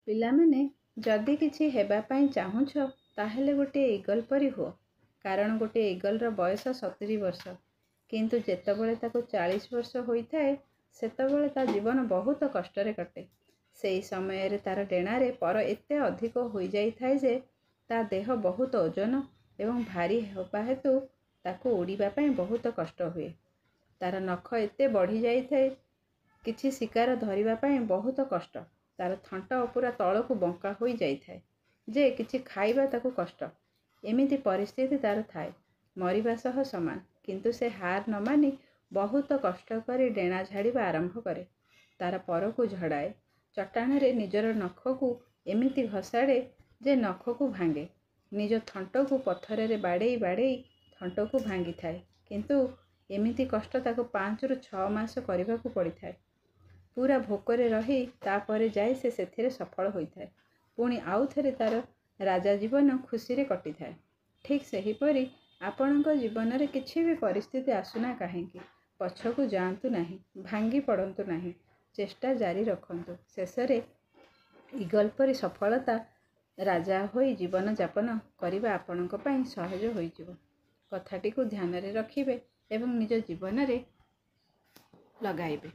ପିଲାମାନେ ଯଦି କିଛି ହେବା ପାଇଁ ଚାହୁଁଛ ତାହେଲେ ଗୋଟିଏ ଇଗଲ ପରି ହୁଅ। କାରଣ ଗୋଟିଏ ଇଗଲର ବୟସ 70 ବର୍ଷ, କିନ୍ତୁ ଯେତେବେଳେ ତାକୁ 40 ବର୍ଷ ହୋଇଥାଏ ସେତେବେଳେ ତା ଜୀବନ ବହୁତ କଷ୍ଟରେ କଟେ। ସେହି ସମୟରେ ତାର ଡେଣାରେ ପର ଏତେ ଅଧିକ ହୋଇଯାଇଥାଏ ଯେ ତା ଦେହ ବହୁତ ଓଜନ ଏବଂ ଭାରୀ ହେବା ହେତୁ ତାକୁ ଉଡ଼ିବା ପାଇଁ ବହୁତ କଷ୍ଟ ହୁଏ। ତାର ନଖ ଏତେ ବଢ଼ିଯାଇଥାଏ କିଛି ଶିକାର ଧରିବା ପାଇଁ ବହୁତ କଷ୍ଟ। ତାର ଥଣ୍ଟ ପୁରା ତଳକୁ ବଙ୍କା ହୋଇଯାଇଥାଏ ଯେ କିଛି ଖାଇବା ତାକୁ କଷ୍ଟ। ଏମିତି ପରିସ୍ଥିତି ତାର ଥାଏ, ମରିବା ସହ ସମାନ। କିନ୍ତୁ ସେ ହାର ନ ମାନି ବହୁତ କଷ୍ଟ କରି ଡେଣା ଝାଡ଼ିବା ଆରମ୍ଭ କରେ। ତାର ପରକୁ ଝଡ଼ାଏ। ଚଟାଣରେ ନିଜର ନଖକୁ ଏମିତି ଘଷାଡ଼େ ଯେ ନଖକୁ ଭାଙ୍ଗେ। ନିଜ ଥଣ୍ଟକୁ ପଥରରେ ବାଡ଼େଇ ବାଡ଼େଇ ଥଣ୍ଟକୁ ଭାଙ୍ଗିଥାଏ। କିନ୍ତୁ ଏମିତି କଷ୍ଟ ତାକୁ 5ରୁ 6 ମାସ କରିବାକୁ ପଡ଼ିଥାଏ। ପୁରା ଭୋକରେ ରହି ତାପରେ ଯାଇ ସେ ସେଥିରେ ସଫଳ ହୋଇଥାଏ। ପୁଣି ଆଉ ଥରେ ତାର ରାଜା ଜୀବନ ଖୁସିରେ କଟିଥାଏ। ଠିକ୍ ସେହିପରି ଆପଣଙ୍କ ଜୀବନରେ କିଛି ବି ପରିସ୍ଥିତି ଆସୁନା କାହିଁକି, ପଛକୁ ଯାଆନ୍ତୁ ନାହିଁ, ଭାଙ୍ଗି ପଡ଼ନ୍ତୁ ନାହିଁ, ଚେଷ୍ଟା ଜାରି ରଖନ୍ତୁ। ଶେଷରେ ଇଗଲ ପରି ସଫଳତା ରାଜା ହୋଇ ଜୀବନଯାପନ କରିବା ଆପଣଙ୍କ ପାଇଁ ସହଜ ହୋଇଯିବ। କଥାଟିକୁ ଧ୍ୟାନରେ ରଖିବେ ଏବଂ ନିଜ ଜୀବନରେ ଲଗାଇବେ।